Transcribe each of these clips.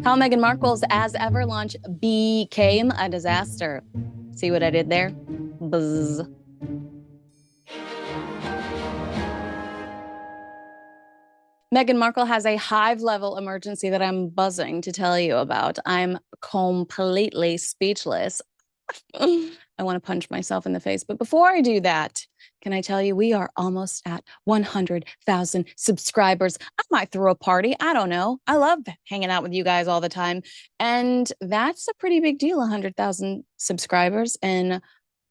How Meghan Markle's as ever launch became a disaster. See what I did there? Buzz. Meghan Markle has a hive-level emergency that I'm buzzing to tell you about. I'm completely speechless. I want to punch myself in the face. But before I do that, can I tell you, we are almost at 100,000 subscribers. I might throw a party. I don't know. I love hanging out with you guys all the time. And that's a pretty big deal, 100,000 subscribers in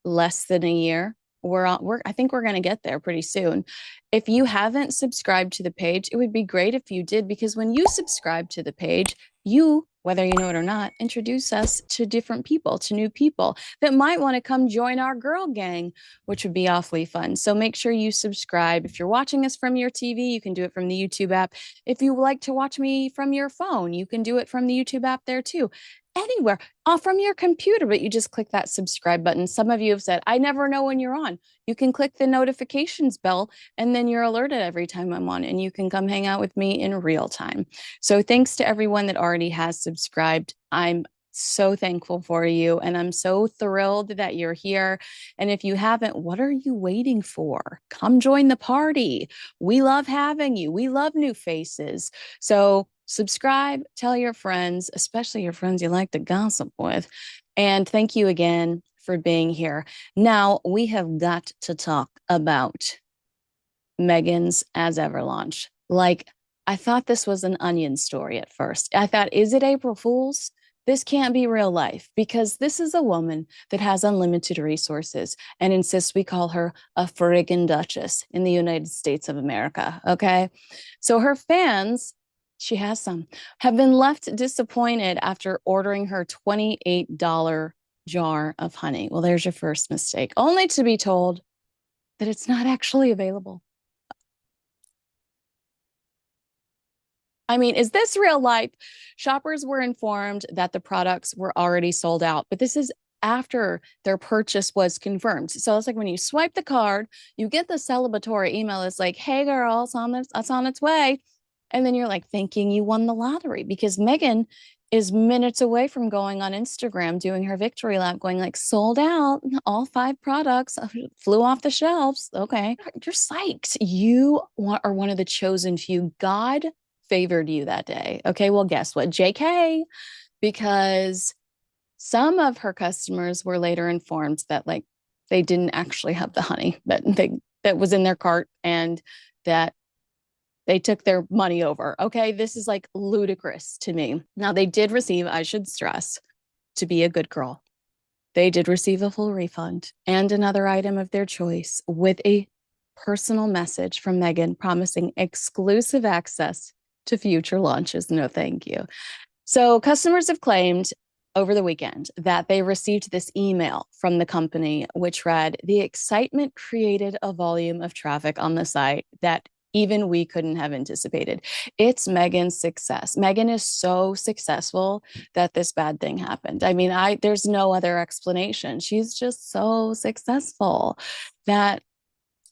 less than a year. I think we're going to get there pretty soon. If you haven't subscribed to the page, it would be great if you did, because when you subscribe to the page, you, whether you know it or not, introduce us to different people, to new people that might want to come join our girl gang, which would be awfully fun. So make sure you subscribe. If you're watching us from your TV, you can do it from the YouTube app. If you like to watch me from your phone, you can do it from the YouTube app there too. Anywhere, from your computer, but you just click that subscribe button. Some of you have said, I never know when you're on. You can click the notifications bell, and then you're alerted every time I'm on, and you can come hang out with me in real time. So thanks to everyone that already has subscribed. I'm so thankful for you, and I'm so thrilled that you're here. And if you haven't, what are you waiting for? Come join the party. We love having you. We love new faces. So subscribe, tell your friends, especially your friends you like to gossip with. And thank you again for being here. Now we have got to talk about Meghan's as ever launch. Like, I thought this was an Onion story at first. I thought, is it April Fool's? This can't be real life, because this is a woman that has unlimited resources and insists we call her a friggin' duchess in the United States of America. Okay. So her fans, she has some, have been left disappointed after ordering her $28 jar of honey. Well, there's your first mistake, only to be told that it's not actually available. I mean, is this real life? Shoppers were informed that the products were already sold out, but this is after their purchase was confirmed. So it's like when you swipe the card, you get the celebratory email. It's like, hey, girl, it's on its way. And then you're like thinking you won the lottery, because Meghan is minutes away from going on Instagram, doing her victory lap, going like, sold out, all 5 products flew off the shelves. Okay. You're psyched. You are one of the chosen few. God favored you that day. Okay, well, guess what? JK, because some of her customers were later informed that like they didn't actually have the honey that was in their cart, and that they took their money over. Okay, this is like ludicrous to me. Now, they did receive, I should stress, to be a good girl, they did receive a full refund and another item of their choice with a personal message from Meghan promising exclusive access to future launches. No, thank you. So customers have claimed over the weekend that they received this email from the company, which read, the excitement created a volume of traffic on the site that even we couldn't have anticipated. It's Meghan's success. Meghan is so successful that this bad thing happened. I mean, there's no other explanation. She's just so successful that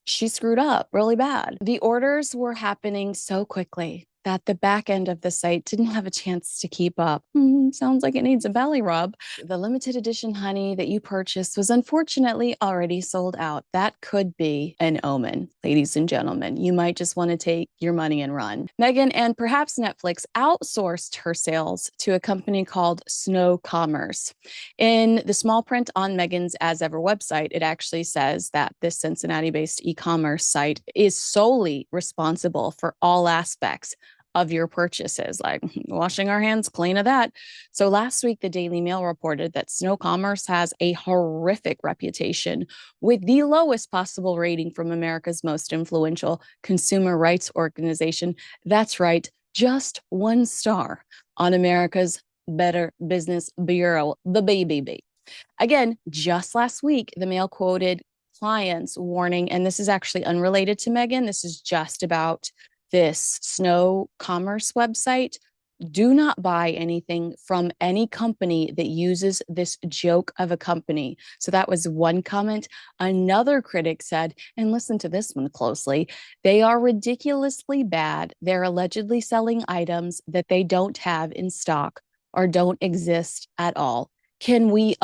she screwed up really bad. The orders were happening so quickly that the back end of the site didn't have a chance to keep up. Sounds like it needs a belly rub. The limited edition honey that you purchased was unfortunately already sold out. That could be an omen, ladies and gentlemen. You might just want to take your money and run. Meghan and perhaps Netflix outsourced her sales to a company called Snow Commerce. In the small print on Meghan's As Ever website, it actually says that this Cincinnati-based e-commerce site is solely responsible for all aspects of your purchases, like washing our hands clean of that. So last week, the Daily Mail reported that Snow Commerce has a horrific reputation with the lowest possible rating from America's most influential consumer rights organization. That's right, just 1 star on America's Better Business Bureau, the BBB. Again, just last week, the Mail quoted clients warning, and this is actually unrelated to Meghan. This is just about this Snow Commerce website, Do not buy anything from any company that uses this joke of a company. So that was one comment. Another critic said, and listen to this one closely, they are ridiculously bad. They're allegedly selling items that they don't have in stock or don't exist at all. Can we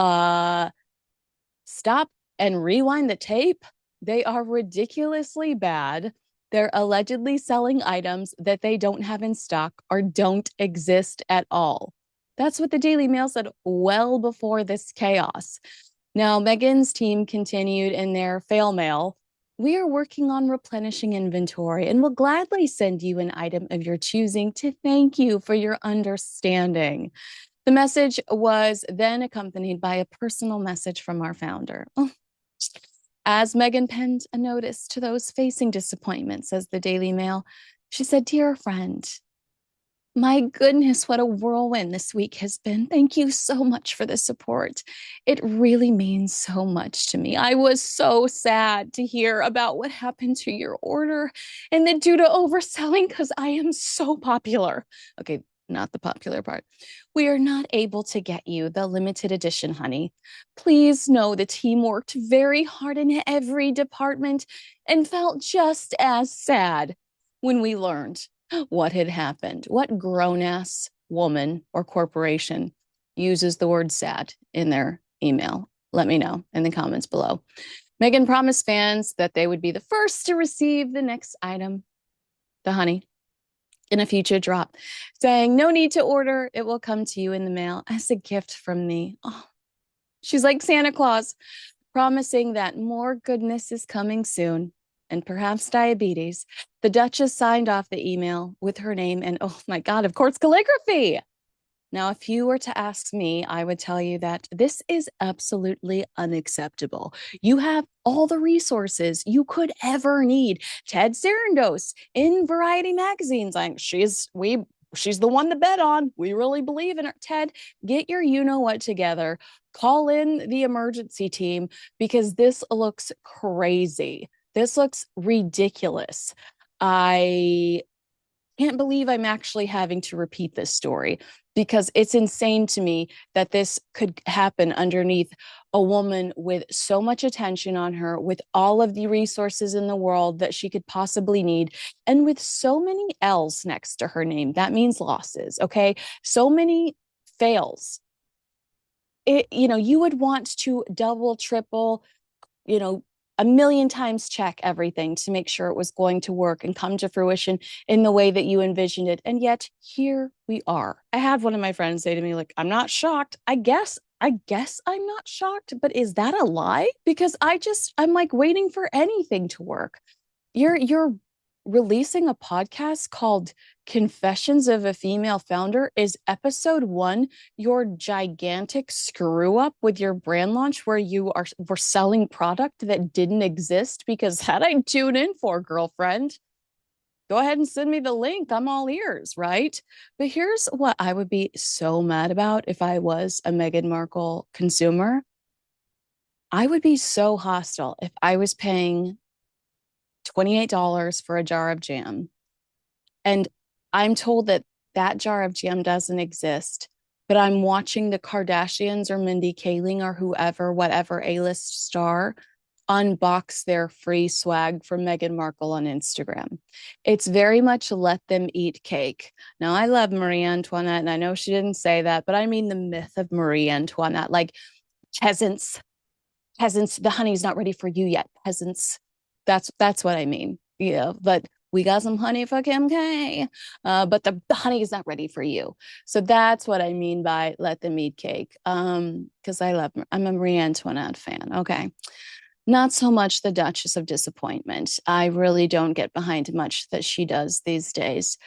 stop and rewind the tape? They are ridiculously bad. They're allegedly selling items that they don't have in stock or don't exist at all. That's what the Daily Mail said well before this chaos. Now, Meghan's team continued in their fail mail. We are working on replenishing inventory and will gladly send you an item of your choosing to thank you for your understanding. The message was then accompanied by a personal message from our founder. Oh. As Meghan penned a notice to those facing disappointment, says the Daily Mail, she said, "Dear friend, my goodness, what a whirlwind this week has been. Thank you so much for the support. It really means so much to me. I was so sad to hear about what happened to your order and that due to overselling, because I am so popular." Okay, not the popular part. "We are not able to get you the limited edition, honey. Please know the team worked very hard in every department and felt just as sad when we learned what had happened." What grown-ass woman or corporation uses the word sad in their email? Let me know in the comments below. Meghan promised fans that they would be the first to receive the next item, the honey, in a future drop, saying, "No need to order. It will come to you in the mail as a gift from me." Oh, she's like Santa Claus, promising that more goodness is coming soon and perhaps diabetes. The Duchess signed off the email with her name and, oh my God, of course, calligraphy. Now, if you were to ask me, I would tell you that this is absolutely unacceptable. You have all the resources you could ever need. Ted Sarandos in Variety magazines, like she's the one to bet on. We really believe in her. Ted, get your you-know-what together. Call in the emergency team because this looks crazy. This looks ridiculous. I can't believe I'm actually having to repeat this story because it's insane to me that this could happen underneath a woman with so much attention on her, with all of the resources in the world that she could possibly need, and with so many L's next to her name. That means losses, okay? So many fails. You would want to double, triple, a million times check everything to make sure it was going to work and come to fruition in the way that you envisioned it. And yet here we are. I had one of my friends say to me, like, "I'm not shocked. I guess I'm not shocked, but is that a lie?" Because I'm like waiting for anything to work. You're releasing a podcast called Confessions of a Female Founder. Is episode 1 your gigantic screw up with your brand launch where were selling product that didn't exist? Because that I'd tune in for, girlfriend. Go ahead and send me the link. I'm all ears, right? But here's what I would be so mad about if I was a Meghan Markle consumer. I would be so hostile if I was paying $28 for a jar of jam. And I'm told that that jar of jam doesn't exist, but I'm watching the Kardashians or Mindy Kaling or whoever, whatever A-list star, unbox their free swag from Meghan Markle on Instagram. It's very much let them eat cake. Now, I love Marie Antoinette, and I know she didn't say that, but I mean the myth of Marie Antoinette, like peasants, the honey's not ready for you yet, peasants. That's what I mean. Yeah, but we got some honey for Kim K, but the honey is not ready for you. So that's what I mean by let them eat cake. Because I'm a Marie Antoinette fan. Okay. Not so much the Duchess of Disappointment. I really don't get behind much that she does these days.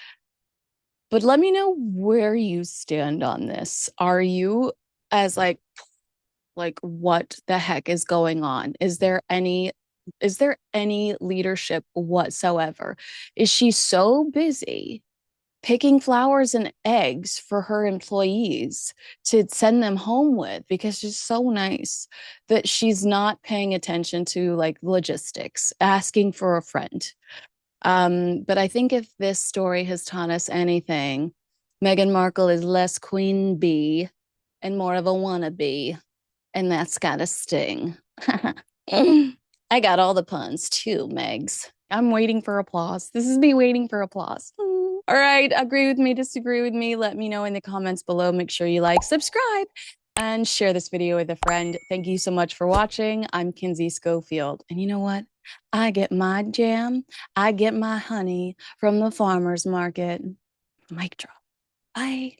But let me know where you stand on this. Are you as like what the heck is going on? Is there any leadership whatsoever? Is she so busy picking flowers and eggs for her employees to send them home with because she's so nice that she's not paying attention to like logistics, asking for a friend? But I think if this story has taught us anything, Meghan Markle is less queen bee and more of a wannabe, and that's gotta sting. I got all the puns too, Megs. I'm waiting for applause. This is me waiting for applause. All right, agree with me, disagree with me. Let me know in the comments below. Make sure you like, subscribe, and share this video with a friend. Thank you so much for watching. I'm Kinsey Schofield. And you know what? I get my jam, I get my honey from the farmer's market. Mic drop. Bye.